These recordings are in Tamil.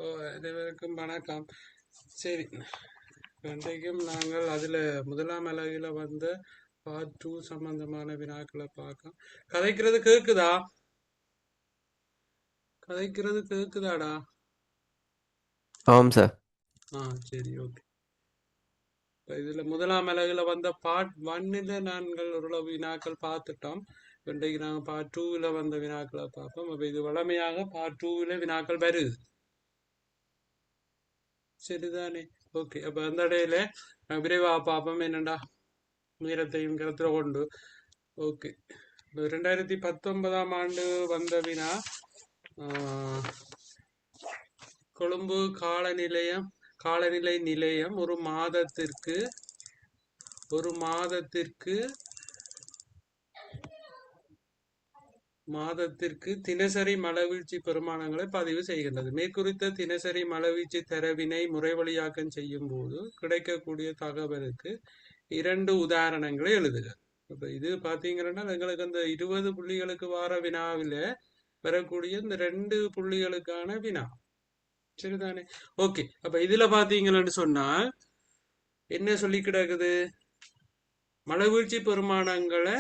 அனைவருக்கும் வணக்கம். சரி, இன்றைக்கும் நாங்கள் அதில் முதலாம் அலகில் வந்த பார்ட் 2 சம்பந்தமான வினாக்களை பார்க்கலாம். கதைக்கிறது கேக்குதா? கதைக்கிறது கேக்குதாடா? ஆம் சார். சரி, ஓகே. இப்போ இதில் முதலாம் அலகில் வந்த பார்ட் 1 நாங்கள் ஓரளவு வினாக்கள் பார்த்துட்டோம். இன்றைக்கு நாங்கள் பார்ட் 2 வந்த வினாக்களை பார்ப்போம். அப்போ இது வழமையாக பார்ட் 2 வினாக்கள் வருது, சரிதானே? ஓகே, அப்போ அந்த இடையில விரைவாக பார்ப்போம். என்னண்டா நேரத்தையும் கருத்தில் கொண்டு. ஓகே, 2019 ஆண்டு வந்த வினா, கொழும்பு காலநிலை நிலையம் ஒரு மாதத்திற்கு தினசரி மழைவீழ்ச்சி பெருமானங்களை பதிவு செய்கின்றது. மேற்குறித்த தினசரி மழைவீழ்ச்சி தரவினை முறைவழியாக்கம் செய்யும் போது கிடைக்கக்கூடிய தகவலுக்கு 2 உதாரணங்களை எழுதுக. அப்ப இது பாத்தீங்கன்னா எங்களுக்கு அந்த 20 புள்ளிகளுக்கு வார வினாவில வரக்கூடிய இந்த 2 புள்ளிகளுக்கான வினா, சரிதானே? ஓகே, அப்ப இதுல பாத்தீங்கன்னு சொன்னால் என்ன சொல்லி கிடக்குது? மழைவீழ்ச்சி பெருமானங்களை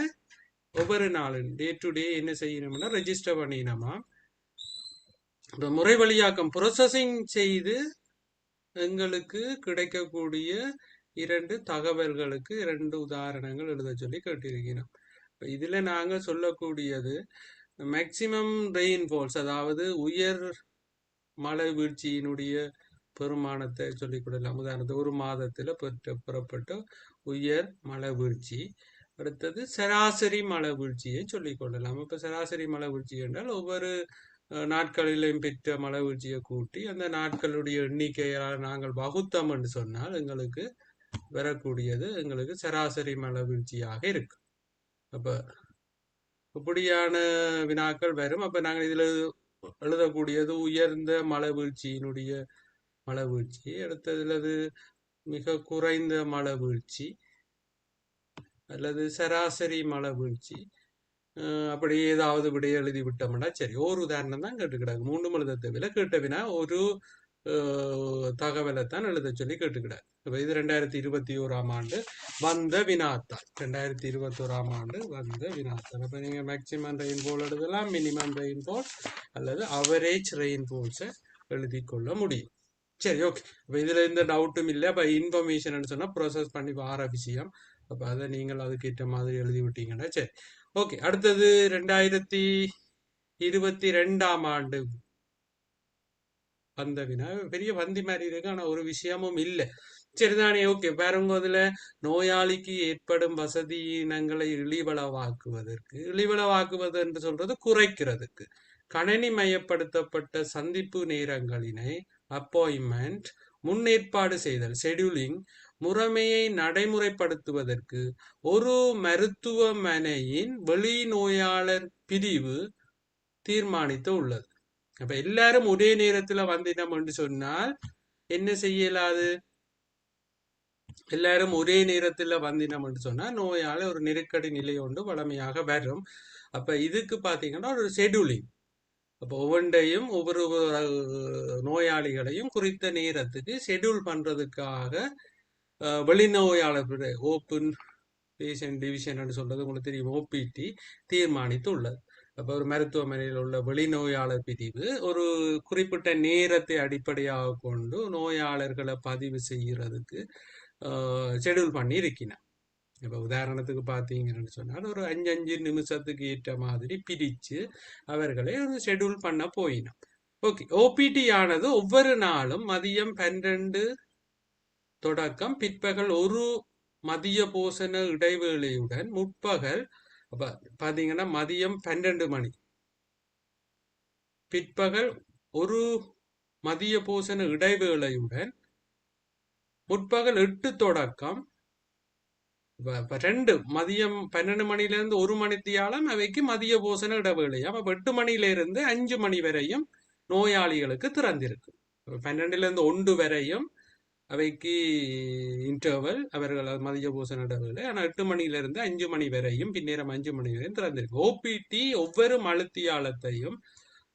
ஒவ்வொரு நாளும் டே டு டே என்ன செய்யணும்னா ரெஜிஸ்டர் பண்ணினோமா. இந்த முறை வழியாக்கம் ப்ரொசஸிங் செய்து எங்களுக்கு கிடைக்கக்கூடிய 2 தகவல்களுக்கு 2 உதாரணங்கள் எழுத சொல்லி கேட்டிருக்கிறோம். இதுல நாங்க சொல்லக்கூடியது மேக்சிமம் ரெயின்ஃபால்ஸ், அதாவது உயர் மழை வீழ்ச்சியினுடைய பெருமானத்தை சொல்லிக் கொள்ளலாம். உதாரணத்துக்கு ஒரு மாதத்துல பெறப்பட்ட உயர் மழை வீழ்ச்சி. அடுத்தது சராசரி மழை வீழ்ச்சியை சொல்லிக் கொள்ளலாம். இப்ப சராசரி மழை வீழ்ச்சி என்றால் ஒவ்வொரு நாட்களிலும் பெற்ற மழை வீழ்ச்சியை கூட்டி அந்த நாட்களுடைய எண்ணிக்கையால் நாங்கள் வகுத்தோம் என்று சொன்னால் எங்களுக்கு வரக்கூடியது எங்களுக்கு சராசரி மழை வீழ்ச்சியாக இருக்கு. அப்ப இப்படியான வினாக்கள் வரும். அப்ப நாங்கள் இதுல எழுதக்கூடியது உயர்ந்த மழை வீழ்ச்சியினுடைய மழை வீழ்ச்சி, அடுத்தது மிக குறைந்த மழை வீழ்ச்சி அல்லது சராசரி மழை வீழ்ச்சி, அப்படி ஏதாவது விடைய எழுதி விட்டோம்னா சரி. ஒரு உதாரணம் தான் கேட்டுக்கிடாது, 3 எழுத தேவையில்லை. கேட்டவினா ஒரு தகவலை தான் எழுத சொல்லி கேட்டுக்கிடாது. இப்போ இது 2021 ஆண்டு வந்த வினாத்தான். 2021 ஆண்டு வந்த வினாத்தான். அப்போ நீங்க மேக்சிமம் ரெயின்ஃபால் எழுதலாம், மினிமம் ரெயின்ஃபால் அல்லது அவரேஜ் ரெயின்ஃபால்ஸை எழுதி கொள்ள முடியும். சரி, ஓகே. அப்போ இதுல எந்த டவுட்டும் இல்லை. அப்போ இன்ஃபர்மேஷன் சொன்னா ப்ராசஸ் பண்ணி வார விஷயம். அப்போ அதை நீங்கள் அதுக்கேற்ற மாதிரி எழுதி விட்டீங்கன்னா சரி, ஓகே. அடுத்தது 2022 ஆண்டு வந்த வினா. பெரிய வந்தி மாதிரி இருக்கு, ஆனா ஒரு விஷயமும் இல்லை, சரிதானே? ஓகே, பாருங்க. அதுல நோயாளிக்கு ஏற்படும் வசதியினங்களை இழிவளவாக்குவது என்று சொல்றது குறைக்கிறதுக்கு கணனி மயப்படுத்தப்பட்ட சந்திப்பு நேரங்களினை அப்பாயின்மெண்ட் முன்னேற்பாடு செய்தல் ஷெடியூலிங் முறைமையை நடைமுறைப்படுத்துவதற்கு ஒரு மருத்துவமனையின் வெளிநோயாளர் பிரிவு தீர்மானித்து உள்ளது. அப்ப எல்லாரும் ஒரே நேரத்துல வந்தினம் என்று சொன்னால் என்ன செய்யலாது? எல்லாரும் ஒரே நேரத்துல வந்தினம் என்று சொன்னா நோயால ஒரு நெருக்கடி நிலை ஒன்று வளமையாக வரும். அப்ப இதுக்கு பாத்தீங்கன்னா ஒரு ஷெடியூலிங், அப்போ ஒவ்வொன்றையும் ஒவ்வொரு நோயாளிகளையும் குறித்த நேரத்துக்கு ஷெடியூல் பண்றதுக்காக வெளிநோயாளர் ஓப்பன் பேஷண்ட் டிவிஷன் என்று சொல்றது உங்களுக்கு தெரியும், ஓபிடி தீர்மானித்து உள்ளது. அப்போ ஒரு மருத்துவமனையில் உள்ள வெளிநோயாளர் பிரிவு ஒரு குறிப்பிட்ட நேரத்தை அடிப்படையாக கொண்டு நோயாளர்களை பதிவு செய்யறதுக்கு ஷெடியூல் பண்ணி இருக்கின. இப்போ உதாரணத்துக்கு பார்த்தீங்கன்னு சொன்னால் ஒரு 5 நிமிஷத்துக்கு ஏற்ற மாதிரி பிரித்து அவர்களை ஒரு ஷெடியூல் பண்ண போயினோம். ஓகே, ஓபிடி ஆனது ஒவ்வொரு நாளும் மதியம் 12 தொடக்கம் பிற்பகல் 1 மதிய போசன இடைவேளையுடன் முற்பகல் பாத்தீங்கன்னா மதியம் 12 மணி பிற்பகல் 1 மதிய போசன இடைவேளையுடன் முற்பகல் 8 தொடக்கம் 2 மதியம் 12 மணிலிருந்து 1 மணித்தியாலம் அவைக்கு மதிய போசன இடைவேளையா. 8 மணியிலிருந்து 5 மணி வரையும் நோயாளிகளுக்கு திறந்திருக்கு. 12லிருந்து 1 வரையும் அவைக்கு இன்டர்வல், அவர்கள் மதிய போசன இடைவேளை. ஆனால் 8 மணியிலிருந்து 5 மணி வரையும் பின்னேரம் 5 மணி வரையும் திறந்திருக்கு. ஓபிடி ஒவ்வொரு மழுத்தியாலத்தையும்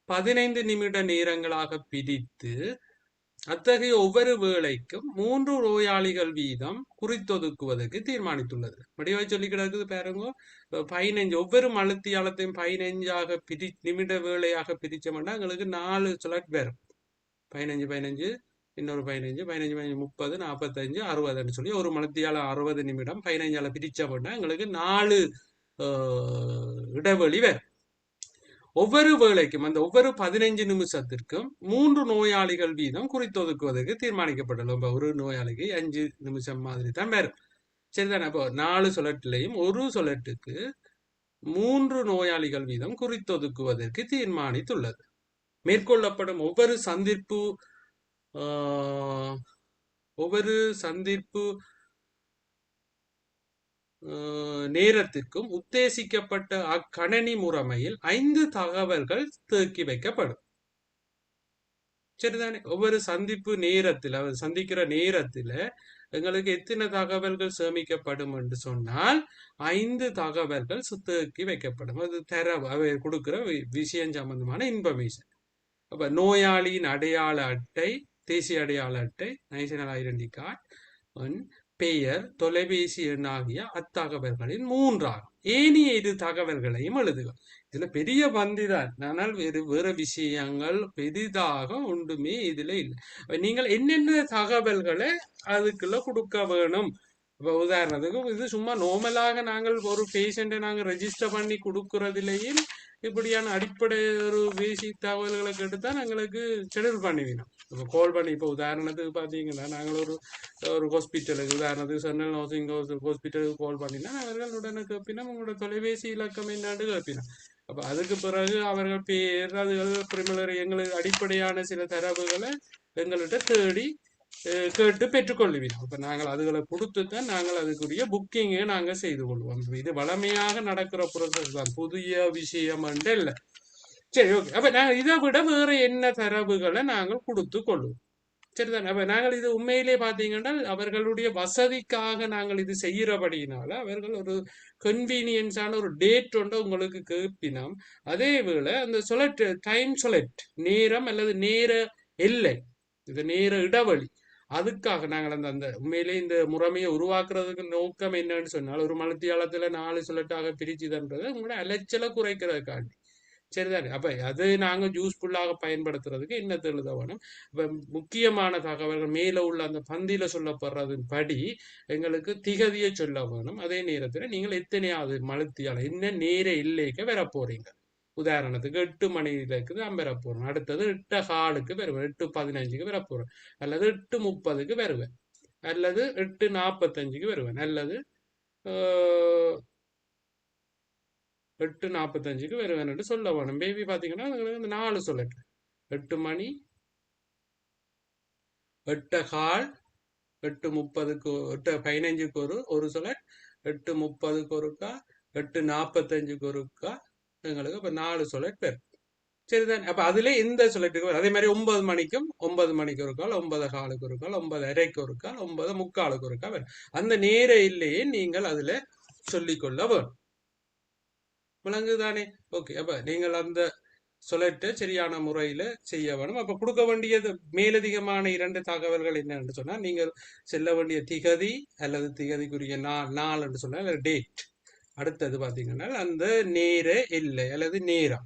15 நிமிட நேரங்களாக பிரித்து அத்தகைய ஒவ்வொரு வேளைக்கும் 3 நோயாளிகள் வீதம் குறித்தொதுக்குவதற்கு தீர்மானித்துள்ளது. வடிவாய் சொல்லி கிடக்குது பாருங்க. 15 ஒவ்வொரு மணித்தியாலத்தையும் 15ஆக நிமிட வேளையாக பிரிச்சோம்னா எங்களுக்கு 4 ஸ்லாட் வரும். 15 15 இன்னொரு 15 15 15 30 45 60 சொல்லி ஒரு மணித்தியால 60 நிமிடம் 15ஆல பிரிச்சோம்னா எங்களுக்கு 4 இடைவெளி வரும். ஒவ்வொரு வேளைக்கும் அந்த ஒவ்வொரு 15 நிமிஷத்திற்கும் 3 நோயாளிகள் வீதம் குறித்தொதுக்குவதற்கு தீர்மானிக்கப்பட்டுள்ளது. ஒரு நோயாளிக்கு 5 நிமிஷம் மாதிரி தான் வரும். சரிதானே? அப்போ 4 சுழற்றிலையும் ஒரு சுழற்றுக்கு 3 நோயாளிகள் வீதம் குறித்தொதுக்குவதற்கு தீர்மானித்துள்ளது. மேற்கொள்ளப்படும் ஒவ்வொரு சந்திப்பு நேரத்திற்கும் உத்தேசிக்கப்பட்ட அக்கணனி முறைமையில் 5 தகவல்கள் தேக்கி வைக்கப்படும். சரிதானே? ஒவ்வொரு சந்திப்பு நேரத்தில் அவர் சந்திக்கிற நேரத்தில் எங்களுக்கு எத்தனை தகவல்கள் சேமிக்கப்படும் என்று சொன்னால் 5 தகவல்கள் தேக்கி வைக்கப்படும். அது தரவு அவர் கொடுக்கிற விஷயம் சம்பந்தமான இன்ஃபர்மேஷன். அப்ப நோயாளியின் அடையாள அட்டை, தேசிய அடையாள அட்டை, நேஷனல் ஐடென்டி கார்டு, பெயர், தொலைபேசி எண் ஆகிய அத்தகவல்களின் 3 ஏனைய 2 தகவல்களையும் எழுதுக. இதுல பெரிய பந்திதான். ஆனால் வேற விஷயங்கள் பெரிதாக ஒன்றுமே இதுல இல்லை. நீங்கள் என்னென்ன தகவல்களை அதுக்குள்ள கொடுக்க வேணும். இப்ப உதாரணத்துக்கு இது சும்மா நார்மலாக நாங்கள் ஒரு பேஷண்ட்டை நாங்கள் ரெஜிஸ்டர் பண்ணி கொடுக்கறதுலேயும் இப்படியான அடிப்படை ஒரு பேசிக் தகவல்களை கேட்டுத்தான் எங்களுக்கு ஷெடியூல் பண்ணிவிடும். இப்போ கால் பண்ணி இப்போ உதாரணத்துக்கு பார்த்தீங்கன்னா நாங்கள் ஒரு ஹாஸ்பிட்டலுக்கு உதாரணத்துக்கு சென்ட்ரல் நர்சிங் ஹாஸ்பிட்டலுக்கு கால் பண்ணினா அவர்கள் உடனே கேட்பினா உங்களோட தொலைபேசி இலக்கம் என்னன்னு கேட்பினா. அப்போ அதுக்கு பிறகு அவர்கள் பேர் அதுகள் பிரிமிலரி எங்களுக்கு அடிப்படையான சில தரவுகளை எங்கள்கிட்ட தேடி கேட்டு பெற்றுக்கொள்ளுவீங்க. அப்ப நாங்கள் அதுகளை கொடுத்துத்தான் நாங்கள் அதுக்குரிய புக்கிங்கை நாங்க செய்து கொள்வோம். இது வளமையாக நடக்கிற ப்ரோசஸ் தான், புதிய விஷயம் என்று இல்லை. சரி, ஓகே. அப்ப நாங்கள் இதை விட வேற என்ன தரவுகளை நாங்கள் கொடுத்து கொள்வோம். சரிதான். அப்ப நாங்கள் இது உண்மையிலே பார்த்தீங்கன்னா அவர்களுடைய வசதிக்காக நாங்கள் இது செய்யறபடினால அவர்கள் ஒரு கன்வீனியன்ஸான ஒரு டேட் ஒன்று உங்களுக்கு கேட்பினோம். அதே வேளை அந்த டைம் நேரம் அல்லது நேர எல்லை, இது நேர இடைவெளி, அதுக்காக நாங்கள் அந்த உண்மையிலே இந்த முறைமையை உருவாக்குறதுக்கு நோக்கம் என்னன்னு சொன்னால் ஒரு மணித்தியாலத்துல 4 சுழட்டாக பிரிச்சுதுன்றது உங்களோட அலைச்சலை குறைக்கிறதுக்காண்டி. சரிதானே? அப்ப அதை நாங்க யூஸ்ஃபுல்லாக பயன்படுத்துறதுக்கு என்ன எழுத வேணும். இப்ப முக்கியமான தகவல்கள் மேல உள்ள அந்த பந்தியில சொல்லப்படுறதன் படி எங்களுக்கு திகதியை சொல்ல வேணும். அதே நேரத்துல நீங்கள் எத்தனையாவது மணித்தியாலம் என்ன நேர இல்லைக்க வர போறீங்க. உதாரணத்துக்கு 8 மணிக்கு தான் பெற போறோம். அடுத்தது 8:15 வருவேன், 8:15 வர போறேன், அல்லது 8:30 வருவேன், அல்லது 8:45 வருவேன், அல்லது 8:45 வருவேன் சொல்ல வேணும். பேபி பாத்தீங்கன்னா 4 சொல்லட்டு 8 மணி, 8:15, 8:30, 8:15 ஒரு சொல்லட், 8:30 ஒருக்கா, 8:45 ஒருக்கா, எங்களுக்கு இப்ப 4 சொல்லட் பேர். சரிதான். அப்ப அதுல எந்த சொல்லட்டுக்கு வரும். அதே மாதிரி 9 மணிக்கும் 9 மணிக்கு ஒரு கால், 9:15 ஒரு கால், 9:30 ஒரு கால், 9:45 ஒரு கால் வரும். அந்த நேர இல்லையே நீங்கள் அதுல சொல்லிக்கொள்ள வேணும். விளங்குதானே? ஓகே. அப்ப நீங்கள் அந்த சொல்லட்டு சரியான முறையில செய்ய வேணும். அப்ப கொடுக்க வேண்டியது மேலதிகமான 2 தகவல்கள் என்னன்னு சொன்னா நீங்கள் செல்ல வேண்டிய திகதி அல்லது திகதிக்குரிய நாள் என்று சொன்னா டேட். அடுத்தது பாத்தீங்கன்னா அந்த நேர எல்லை அல்லது நேரம்.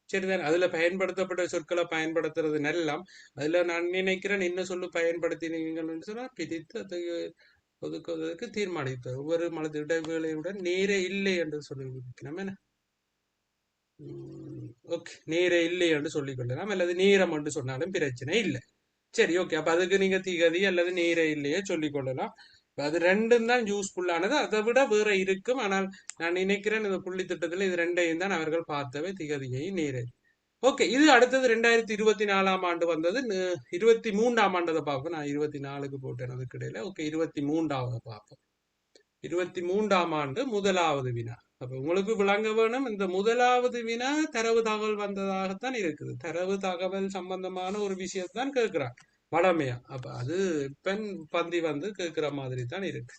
சரிதான். அதுல பயன்படுத்தப்பட்ட சொற்களை பயன்படுத்துறது நெல்லாம். அதுல நான் நினைக்கிறேன் என்ன சொல்லு பயன்படுத்தினீங்கன்னு சொன்னா பிரித்து அதை ஒதுக்குவதற்கு தீர்மானித்தது. ஒவ்வொரு மனது இடைவேளையுடன் நேர இல்லை என்று சொல்லியிருக்கணும். என்ன ஓகே, நேர இல்லை என்று சொல்லிக்கொள்ளலாம், அல்லது நேரம் என்று சொன்னாலும் பிரச்சனை இல்லை. சரி, ஓகே. அப்ப அதுக்கு நீங்க திகதி அல்லது நேர இல்லையே சொல்லிக்கொள்ளலாம். அது ரெண்டும் தான் யூஸ்ஃபுல்லானது. அதை விட வேற இருக்கும். ஆனால் நான் நினைக்கிறேன் இந்த புள்ளி திட்டத்தில் இது ரெண்டையும் தான் அவர்கள் பார்த்தவை, திகதியையும் நேரை. ஓகே. இது அடுத்தது 2024 ஆண்டு வந்தது. 23 ஆண்டதை பார்ப்போம். நான் 24க்கு போட்டேன் அதுக்கு இடையில. ஓகே, 23வது பார்ப்போம். 23 ஆண்டு முதலாவது வினா. அப்ப உங்களுக்கு விளங்க வேணும், இந்த முதலாவது வினா தரவு தகவல் வந்ததாகத்தான் இருக்குது. தரவு தகவல் சம்பந்தமான ஒரு விஷயத்தான் கேட்கிறான் வளமையா. அப்ப அது பெண் பந்தி வந்து கேட்கிற மாதிரி தான் இருக்கு.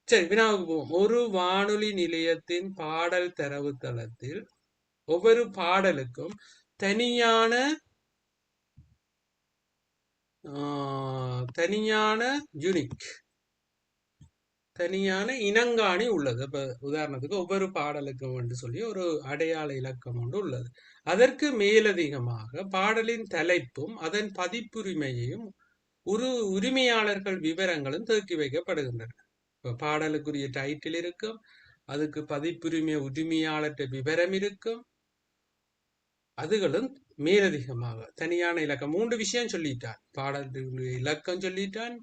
சரி, வினாவுக்கு போவோம். ஒரு வானொலி நிலையத்தின் பாடல் தரவு தளத்தில் ஒவ்வொரு பாடலுக்கும் தனியான தனியான யூனிக் தனியான இனங்காணி உள்ளது. இப்ப உதாரணத்துக்கு ஒவ்வொரு பாடலுக்கும் என்று சொல்லி ஒரு அடையாள இலக்கம் ஒன்று உள்ளது. அதற்கு மேலதிகமாக பாடலின் தலைப்பும் அதன் பதிப்புரிமையையும் உரிமையாளர்கள் விவரங்களும் தேக்கி வைக்கப்படுகின்றன. இப்ப பாடலுக்குரிய டைட்டில் இருக்கும், அதுக்கு பதிப்புரிமை உரிமையாளர் விவரம் இருக்கும், அதுகளும் மேலதிகமாக தனியான இலக்கம் 3 விஷயம் சொல்லிட்டான். பாடலுடைய இலக்கம் சொல்லிட்டான்,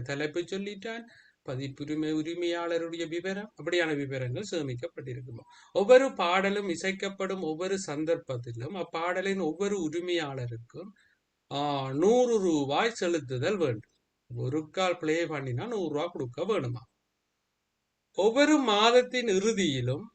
தலைப்பு சொல்லிட்டான், பதிப்புரிமை உரிமையாளருடைய விவரம், அப்படியான விவரங்கள் சேமிக்கப்பட்டிருக்குமா. ஒவ்வொரு பாடலும் இசைக்கப்படும் ஒவ்வொரு சந்தர்ப்பத்திலும் அப்பாடலின் ஒவ்வொரு உரிமையாளருக்கும் 100 ரூபாய் செலுத்துதல் வேண்டும். ஒரு கால் பிளே பண்ணினா 100 ரூபாய் கொடுக்க வேணுமா. ஒவ்வொரு மாதத்தின் இறுதியிலும்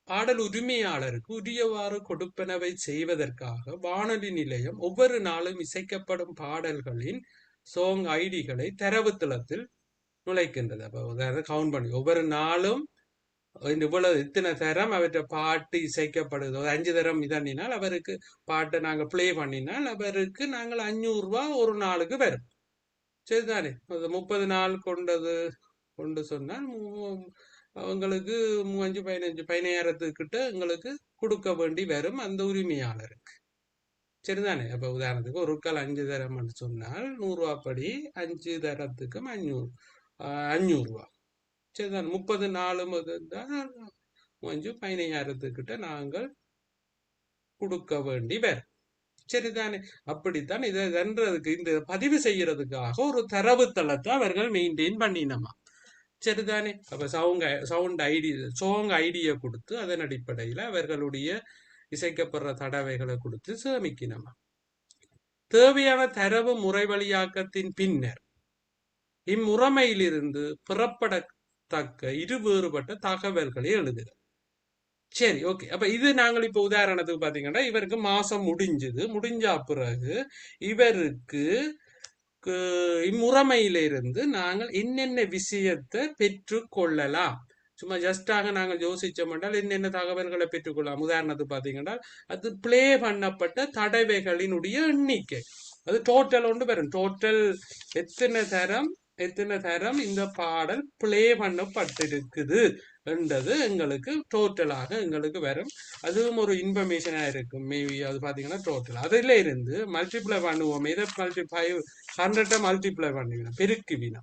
பாடல் உரிமையாளருக்கு உரியவாறு கொடுப்பனவை செய்வதற்காக வானொலி நிலையம் ஒவ்வொரு நாளும் இசைக்கப்படும் பாடல்களின் சோங் ஐடிகளை தரவுத்தளத்தில் நுழைக்கின்றது. அப்போ உதாரணம் கவுண்ட் பண்ணி ஒவ்வொரு நாளும் இவ்வளவு இத்தனை தரம் அவற்றை பாட்டு இசைக்கப்படுது. ஒரு 5 தரம் இதனால் அவருக்கு பாட்டை நாங்கள் பிளே பண்ணினால் அவருக்கு நாங்கள் 500 ரூபாய் ஒரு நாளுக்கு வரும். சரிதானே. 30 நாள் கொண்டு சொன்னால் அவங்களுக்கு 15,000 கிட்ட எங்களுக்கு கொடுக்க வேண்டி வரும் அந்த உரிமையாளருக்கு. சரிதானே. அப்ப உதாரணத்துக்கு ஒரு கால் 5 தரம் சொன்னால் 100 ரூபா படி 5 தரத்துக்கும் 500 ரூபா. சரிதான். 30 நாளும் 15,000 கிட்ட நாங்கள் கொடுக்க வேண்டி வரும். சரிதானே. அப்படித்தான் இதை வென்றதுக்கு இந்த பதிவு செய்யறதுக்காக ஒரு தரவுத்தளத்தை அவர்கள் மெயின்டைன் பண்ணினமா. சரிதானே. அப்ப சோங் ஐடியை கொடுத்து அதன் அடிப்படையில் அவர்களுடைய இசைக்கப்படுற தடவைகளை கொடுத்து சேமிக்கணுமா. தேவையான தரவு முறைவழியாக்கத்தின் பின்னர் இம்முறைமையிலிருந்து பெறப்படத்தக்க வேறுபட்ட தகவல்களை எழுதுக. சரி, ஓகே. அப்ப இது நாங்கள் இப்ப உதாரணத்துக்கு பாத்தீங்கன்னா இவருக்கு மாசம் முடிஞ்ச பிறகு இவருக்கு இம்முறைமையிலிருந்து நாங்கள் என்னென்ன விஷயத்தை பெற்று கொள்ளலாம். சும்மா ஜஸ்டாக நாங்கள் யோசிச்சோம் என்றால் என்னென்ன தகவல்களை பெற்றுக்கொள்ளலாம். உதாரணத்துக்கு பாத்தீங்கன்னா அது பிளே பண்ணப்பட்ட தடவைகளினுடைய எண்ணிக்கை, அது டோட்டல் ஒன்று வரும். டோட்டல் எத்தனை தரம் இந்த பாடல் பிளே பண்ணப்பட்டிருக்குது என்றது எங்களுக்கு டோட்டலாக எங்களுக்கு வரும். அதுவும் ஒரு இன்ஃபர்மேஷனா இருக்கும். மேபி அது பாத்தீங்கன்னா டோட்டல் அதுல இருந்து மல்டிப்ளை பண்ணுவோம். இதை 100 மல்டிப்ளை பண்ணுவீங்க, பெருக்குவீனா.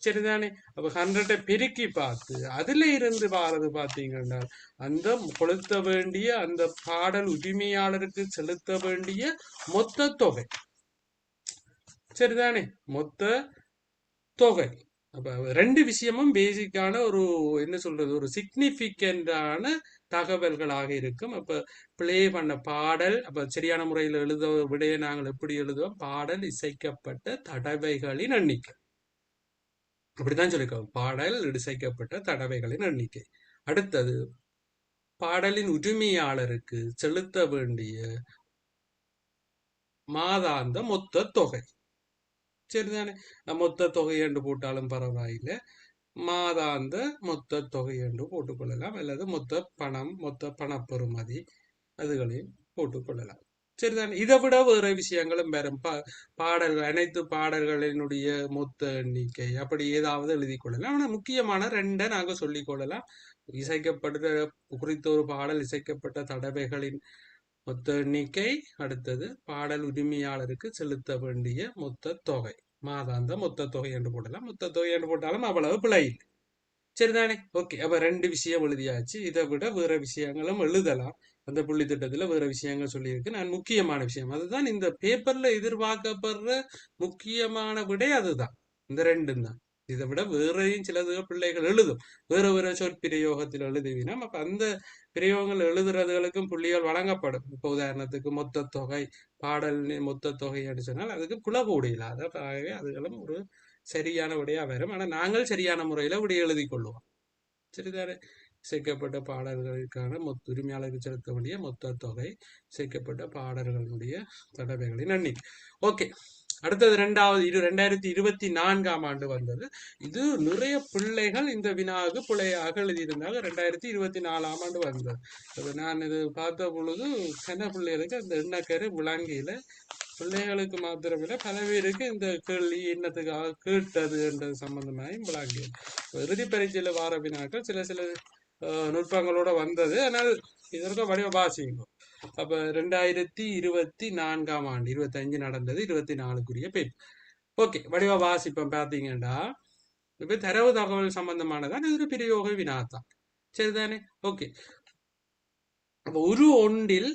சரிதானே. அப்ப 100 பெருக்கி பார்த்து அதுல இருந்து பாரது பாத்தீங்கன்னா அந்த கொளுத்த வேண்டிய அந்த பாடல் உரிமையாளருக்கு செலுத்த வேண்டிய மொத்த தொகை. சரிதானே. மொத்த தொகை. அப்ப 2 விஷயமும் பேசிக்கான என்ன சொல்றது, ஒரு சிக்னிபிகண்டான தகவல்களாக இருக்கும். அப்ப பிளே பண்ண பாடல் அப்ப சரியான முறையில் எழுத விடைய நாங்கள் எப்படி எழுதுவோம், பாடல் இசைக்கப்பட்ட தடவைகளின் எண்ணிக்கை. அப்படித்தான் சொல்லியிருக்கோம், பாடல் இசைக்கப்பட்ட தடவைகளின் எண்ணிக்கை. அடுத்தது பாடலின் உரிமையாளருக்கு செலுத்த வேண்டிய மாதாந்த மொத்த தொகை. சரிதானே. மொத்த தொகை என்று போட்டாலும் பரவாயில்லை, மாதாந்த மொத்த தொகை என்று போட்டுக்கொள்ளலாம், அல்லது மொத்த பணப்பெறுமதி அதுகளையும் போட்டுக்கொள்ளலாம். சரிதானே. இதை விட வேற விஷயங்களும் வரும். பாடல்கள் அனைத்து பாடல்களினுடைய மொத்த எண்ணிக்கை அப்படி ஏதாவது எழுதி கொள்ளலாம். ஆனா முக்கியமான 2 நாங்க சொல்லிக் கொள்ளலாம். இசைக்கப்படுற குறித்த ஒரு பாடல் இசைக்கப்பட்ட தடவைகளின் மொத்த எண்ணிக்கை, அடுத்தது பாடல் உரிமையாளருக்கு செலுத்த வேண்டிய மொத்த தொகை, மாதாந்த மொத்த தொகை என்று போடலாம். மொத்த தொகை என்று போட்டாலும் அவ்வளவு பிழை இல்லை. சரிதானே. ஓகே. அப்ப 2 விஷயம் எழுதியாச்சு. இதை விட வேற விஷயங்களும் எழுதலாம். அந்த புள்ளி திட்டத்துல வேற விஷயங்கள் சொல்லியிருக்கு. நான் முக்கியமான விஷயம் அதுதான் இந்த பேப்பர்ல எதிர்பார்க்கப்படுற முக்கியமான விடை அதுதான். இந்த 2 தான். இதை விட வேறையும் சிலது பிள்ளைகள் எழுதும், வேற சொற்பிரயோகத்தில் எழுதுவினா அப்ப அந்த பிரயோகங்கள் எழுதுறதுகளுக்கும் புள்ளிகள் வழங்கப்படும். இப்ப உதாரணத்துக்கு மொத்த தொகை, பாடல் மொத்த தொகை என்று சொன்னால் அதுக்கு குலகூட இல்லாத, ஆகவே அதுகளும் ஒரு சரியான விடையா வரும். ஆனா நாங்கள் சரியான முறையில விடை எழுதி கொள்வோம். சரிதானே. இசைக்கப்பட்ட பாடல்களுக்கான உரிமையாளருக்கு செலுத்த வேண்டிய மொத்த தொகை, இசைக்கப்பட்ட பாடல்களுடைய தடவைகளின் எண்ணிக்கை. ஓகே. அடுத்தது 2024ஆம் ஆண்டு வந்தது. இது நிறைய பிள்ளைகள் இந்த வினாவுக்கு பிழையாக எழுதியிருந்தாங்க. 2024ஆம் ஆண்டு வந்தது. நான் இது பார்த்த பொழுது சின்ன பிள்ளைகளுக்கு அந்த எண்ணக்கரு விளங்கியில பிள்ளைகளுக்கு மாத்திரமில்லை பல பேருக்கு இந்த கேள்வி என்னத்துக்காக கேட்டது என்றது சம்பந்தமாயும் விளங்கியது. இறுதி பரீட்சையில் வார வினாக்கள் சில சில நுட்பங்களோட வந்தது. ஆனால் இதற்கு வடிவ வாசிக்கும். அப்ப 2024ஆம் ஆண்டு 25 நடந்தது, 24க்குரிய பேப்பர். ஓகே, வடிவ வாசிப்பம் பார்த்தீங்கன்னா இப்ப தரவு தகவல் சம்பந்தமானதான் இது ஒரு பிரயோக வினாத்தான். சரிதானே? ஓகே, அப்ப ஒரு ஒன்றில்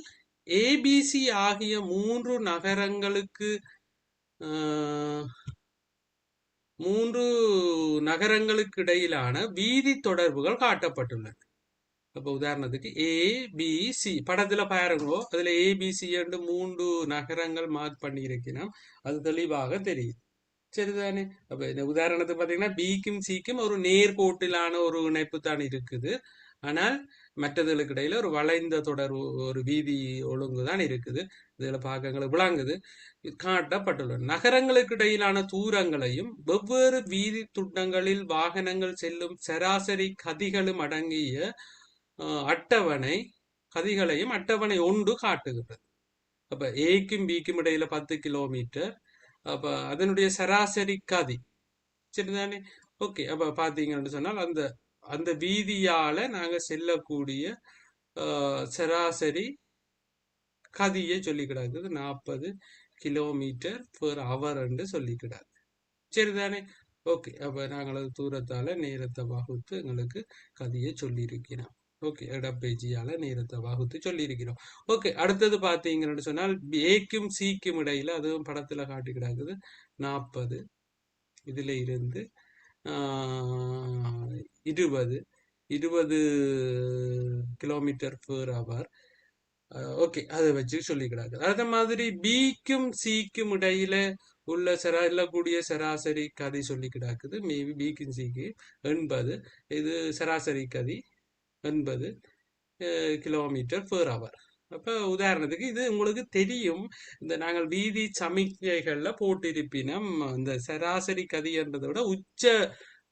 ஏபிசி ஆகிய 3 நகரங்களுக்கு 3 நகரங்களுக்கு இடையிலான வீதி தொடர்புகள் காட்டப்பட்டுள்ளன. அப்ப உதாரணத்துக்கு ஏபிசி படத்துல பாருங்க, அதுல ஏபிசி என்று 3 நகரங்கள் மார்க் பண்ணி இருக்கணும். அது தெளிவாக தெரியுது. சரிதானே? அப்ப இந்த உதாரணத்துக்கு பாத்தீங்கன்னா பிக்கும் சிக்கும் ஒரு நேர்கோட்டிலான ஒரு இணைப்பு தான் இருக்குது. ஆனால் மற்றதுகளுக்கு இடையில ஒரு வளைந்த தொடர்பு, ஒரு வீதி ஒழுங்கு தான் இருக்குது. இதுல பாக்கங்களுக்கு விளங்குது. காட்டப்பட்டுள்ளன. நகரங்களுக்கு இடையிலான தூரங்களையும் வெவ்வேறு வீதி துண்டங்களில் வாகனங்கள் செல்லும் சராசரி கதிகளும் அடங்கிய அட்டவணை கதிகளையும் அட்டவணை ஒன்று காட்டுகிறது. அப்ப ஏக்கும் பிக்கும் இடையில 10 கிலோமீட்டர். அப்ப அதனுடைய சராசரி கதி. சரிதானே? ஓகே, அப்ப பாத்தீங்கன்னு சொன்னால் அந்த அந்த வீதியால நாங்க செல்லக்கூடிய சராசரி கதியை சொல்லி கிடக்குது 40 கிலோமீட்டர் பெர் அவர் என்று சொல்லி கிடக்கு. சரிதானே? ஓகே, அப்ப நாங்கள் தூரத்தால நேரத்தை வகுத்து எங்களுக்கு கதியை சொல்லி இருக்கிறோம். ஓகே, இடப்பெயர்ச்சியால நேரத்தை வகுத்து சொல்லி இருக்கிறோம். ஓகே, அடுத்தது பாத்தீங்கன்னு சொன்னால் ஏக்கும் சிக்கும் இடையில, அதுவும் படத்துல காட்டி கிடக்குது 40, இதுல இருந்து 20 கிலோமீட்டர் பெர் அவர். ஓகே, அதை வச்சு சொல்லி கிடக்குது. அதே மாதிரி பிக்கும் சிக்கும் இடையில உள்ள செல்லக்கூடிய சராசரி கதி சொல்லி கிடக்குது. மேபி பிக்கும் சிக்கு 80, இது சராசரி கதி 80 கிலோமீட்டர் பெர் அவர். அப்ப உதாரணத்துக்கு இது உங்களுக்கு தெரியும், இந்த நாங்கள் வீதி சமிக்கைகள்ல போட்டிருப்பினம் இந்த சராசரி கதி என்றதை விட உச்ச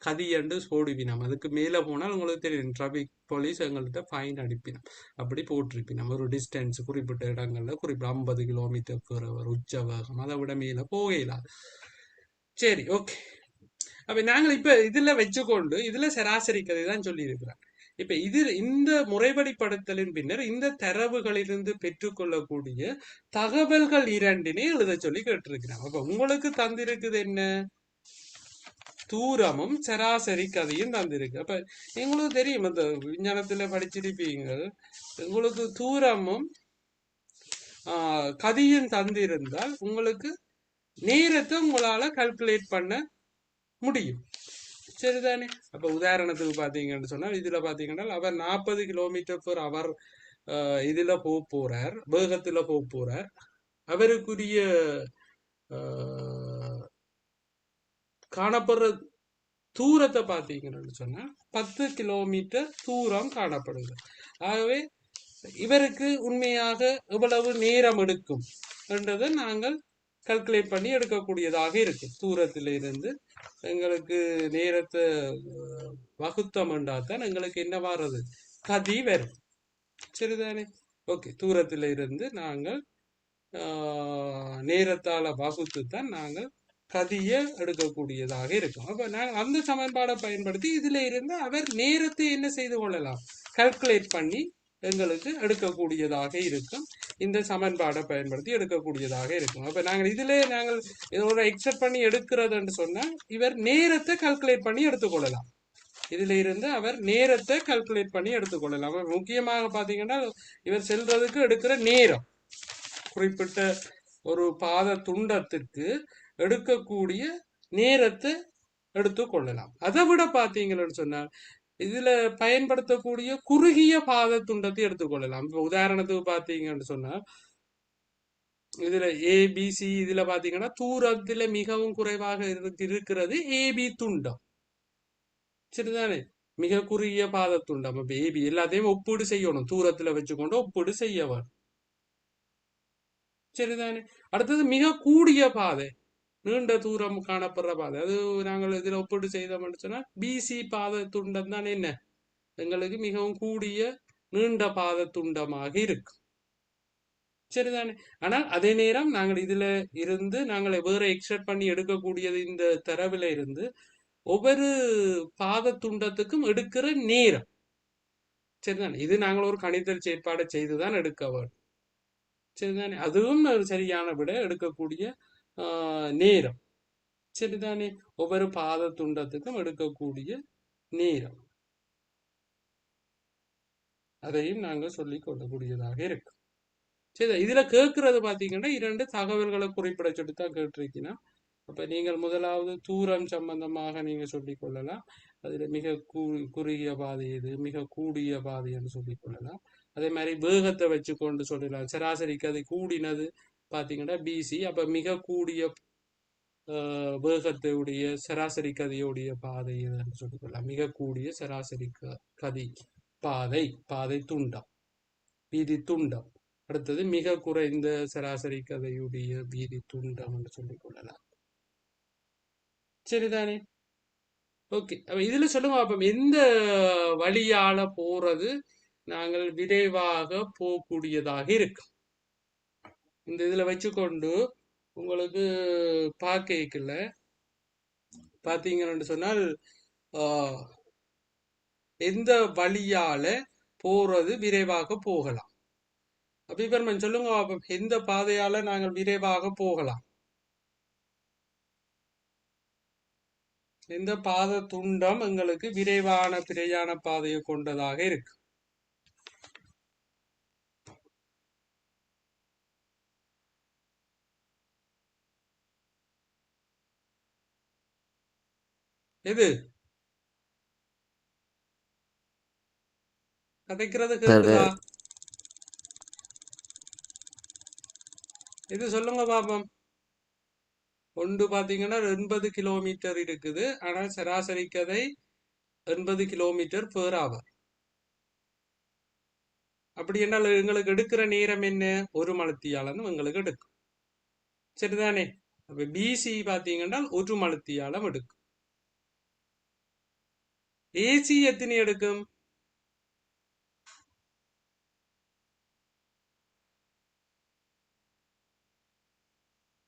கதி என்று போடுவினம். அதுக்கு மேல போனால் உங்களுக்கு தெரியும், டிராபிக் போலீஸ் எங்கள்கிட்ட ஃபைன் அடிப்பினோம். அப்படி போட்டிருப்பினோம் ஒரு டிஸ்டன்ஸ் குறிப்பிட்ட இடங்கள்ல குறிப்பிட்ட 50 கிலோமீட்டர் பெர் அவர் உச்ச வேகம், அதை விட மேல போகலாது. சரி, ஓகே. அப்ப நாங்கள் இப்ப இதுல வச்சுக்கொண்டு இதுல சராசரி கதை தான் சொல்லி இருக்கிறோம். இப்ப இந்த முறைப்படிப்படுத்தலின் பின்னர் இந்த தரவுகளிலிருந்து பெற்றுக்கொள்ளக்கூடிய தகவல்கள் இரண்டினை எழுத சொல்லி கேட்டிருக்கிறோம். அப்ப உங்களுக்கு தந்திருக்குது என்ன? தூரமும் சராசரி கதையும் தந்திருக்கு. அப்ப உங்களுக்கு தெரியும், அந்த விஞ்ஞானத்துல படிச்சிருப்பீங்க, உங்களுக்கு தூரமும் கதியும் தந்திருந்தால் உங்களுக்கு நேரத்தை உங்களால கால்குலேட் பண்ண முடியும். சரிதானே? அப்ப உதாரணத்துக்கு பாத்தீங்கன்னு சொன்னால் இதுல பாத்தீங்கன்னா அவர் 40 கிலோமீட்டர் பெர் அவர் இதுல போறார், வேகத்துல போறார். அவருக்குரிய காணப்படுற தூரத்தை பார்த்தீங்கன்னு சொன்னா 10 கிலோமீட்டர் தூரம் காணப்படுது. ஆகவே இவருக்கு உண்மையாக எவ்வளவு நேரம் எடுக்கும் என்றதை நாங்கள் கால்குலேட் பண்ணி எடுக்கக்கூடியதாக இருக்கு. தூரத்திலிருந்து எங்களுக்கு நேரத்தை வகுத்தோம்தான் எங்களுக்கு என்ன வர்றது? கதி வரும். சரிதானே? ஓகே, தூரத்தில இருந்து நாங்கள் நேரத்தால வகுத்து தான் நாங்கள் கதியை எடுக்கக்கூடியதாக இருக்கும். அப்ப நாங்கள் அந்த சமன்பாடை பயன்படுத்தி இதுல இருந்து அவர் நேரத்தை என்ன செய்து கொள்ளலாம்? கால்குலேட் பண்ணி எங்களுக்கு எடுக்கக்கூடியதாக இருக்கும். இந்த சமன்பாடை பயன்படுத்தி எடுக்கக்கூடியதாக இருக்கும். அப்ப நாங்கள் இதோட எக்ஸ்ட்ரா பண்ணி எடுக்கிறதுன்னு சொன்னா இவர் நேரத்தை கால்குலேட் பண்ணி எடுத்துக்கொள்ளலாம். இதுல இருந்து அவர் நேரத்தை கால்குலேட் பண்ணி எடுத்துக்கொள்ளலாம். முக்கியமாக பாத்தீங்கன்னா இவர் செல்றதுக்கு எடுக்கிற நேரம், குறிப்பிட்ட ஒரு பாத துண்டத்திற்கு எடுக்கக்கூடிய நேரத்தை எடுத்துக்கொள்ளலாம். அதை விட பாத்தீங்கன்னு சொன்னால் இதுல பயன்படுத்தக்கூடிய குறுகிய பாத துண்டத்தை எடுத்துக்கொள்ளலாம். இப்ப உதாரணத்துக்கு பாத்தீங்கன்னு சொன்னா இதுல ஏபிசி இதுல பாத்தீங்கன்னா தூரத்துல மிகவும் குறைவாக இருக்கிறது ஏபி துண்டம். சரிதானே? மிக குறுகிய பாத துண்டம். அப்ப ஏபி எல்லாத்தையும் ஒப்பீடு செய்யணும், தூரத்துல வச்சுக்கொண்டு ஒப்பீடு செய்யவர். சரிதானே? அடுத்தது மிக கூடிய பாதை. நீண்ட தூரம் காணப்படுற பாதை. அது நாங்கள் இதில் ஒப்பீடு செய்தோம்னு சொன்னால் பிசி பாத துண்டம் தான் என்ன எங்களுக்கு மிகவும் கூடிய நீண்ட பாத துண்டமாக இருக்கு. சரிதானே? ஆனால் அதே நேரம் நாங்கள் இதுல இருந்து நாங்கள் வேற எக்ஸ்ட்ராக்ட் பண்ணி எடுக்கக்கூடியது இந்த தரவுல இருந்து ஒவ்வொரு பாத துண்டத்துக்கும் எடுக்கிற நேரம். சரிதானே? இது நாங்கள் ஒரு கணிதல் செயற்பாடை செய்துதான் எடுக்க வேண்டும். சரிதானே? அதுவும் ஒரு சரியான விட எடுக்கக்கூடிய நேரம். சரிதானே? ஒவ்வொரு பாத துண்டத்துக்கும் எடுக்கக்கூடிய நேரம், அதையும் நாங்கள் சொல்லிக் கொள்ளக்கூடியதாக இருக்கு. சரி, இதுல கேட்கறது பாத்தீங்கன்னா 2 தகவல்களை குறிப்பிட சொல்லித்தான் கேட்டிருக்கீங்கன்னா, அப்ப நீங்கள் முதலாவது தூரம் சம்பந்தமாக நீங்க சொல்லிக் கொள்ளலாம். அதுல மிக குறுகிய பாதை எது, மிக கூடிய பாதை என்று சொல்லிக் கொள்ளலாம். அதே மாதிரி வேகத்தை வச்சு கொண்டு சொல்லலாம். சராசரிக்கு அது கூடினது பாத்தீங்கன்னா பிசி. அப்ப மிக கூடிய வேகத்தையுடைய சராசரி கதியுடைய பாதை எதுன்னு சொல்லிக் கொள்ளலாம். மிக கூடிய சராசரி கதி பாதை துண்டம், வீதி துண்டம். அடுத்தது மிக குறைந்த சராசரி கதையுடைய வீதி துண்டம் என்று சொல்லிக் கொள்ளலாம். சரிதானே? ஓகே, அப்ப இதுல சொல்லுங்க அப்ப எந்த வழியால போறது நாங்கள் விரைவாக போகக்கூடியதாக இருக்கு. இந்த இதுல வச்சுக்கொண்டு உங்களுக்கு பார்க்கல பாத்தீங்கன்னு சொன்னால் எந்த வழியால போறது விரைவாக போகலாம். அபிபர்மன் சொல்லுங்க அப்ப எந்த பாதையால நாங்கள் விரைவாக போகலாம், எந்த பாத துண்டம் எங்களுக்கு விரைவான பிரயாண பாதையை கொண்டதாக இருக்கு. எது கதைக்கிறது கேக்குதா? இது சொல்லுங்க பாப்போம். ஒன்று பாத்தீங்கன்னா 80 கிலோமீட்டர் இருக்குது, ஆனால் சராசரி கதை 80 கிலோமீட்டர் பெர் ஹவர். அப்படி என்றால் எங்களுக்கு எடுக்கிற நேரம் என்ன? ஒரு மணித்தியாலம் எங்களுக்கு எடுக்கும். சரிதானே? அப்ப பிசி பாத்தீங்கன்னா ஒரு மணித்தியாலம் எடுக்கும். ஏசி எத்தனை எடுக்கும்?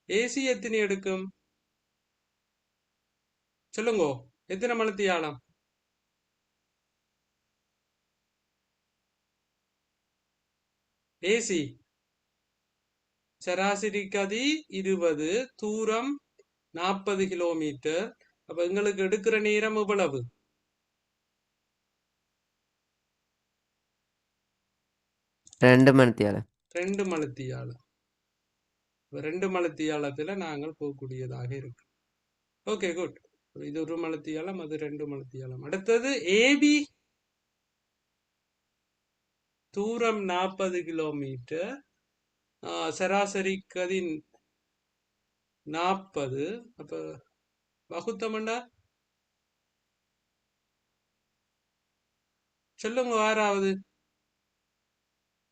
ஏசி எத்தனை எடுக்கும் சொல்லுங்க, எத்தனை மணித்தியாலம்? ஏசி சராசரி கதி 20, தூரம் 40 கிலோமீட்டர். அப்ப எங்களுக்கு எடுக்கிற நேரம் எவ்வளவு? 2 மணித்தியாலம். 2 மணித்தியாலம். 2 மணித்தியாலத்துல நாங்கள் போகக்கூடியதாக இருக்கு. Okay, good. இது ஒரு மணித்தியாலம், அது 2 மணித்தியாலம். அடுத்தது ஏபி தூரம் 40 கிலோமீட்டர், சராசரி கதி 40. அப்ப வகுத்தமண்டா சொல்லுங்க யாராவது.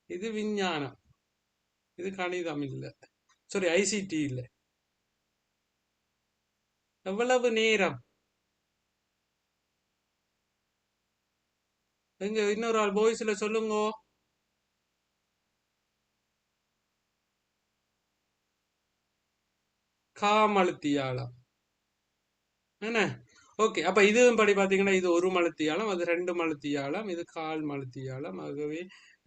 இது விஞ்ஞானம், இது கணிதம் இல்ல, சாரி ஐசிடி இல்ல. எவ்வளவு நேரம்? எங்க இன்னொரு ஆள் பாய்ஸ்ல சொல்லுங்க. காமழுத்தியாலம் என்ன? ஓகே, அப்ப இதுவும் படி பாத்தீங்கன்னா இது ஒரு மணித்தியாலம், அது 2 மணித்தியாலம், இது கால் மணித்தியாலம். ஆகவே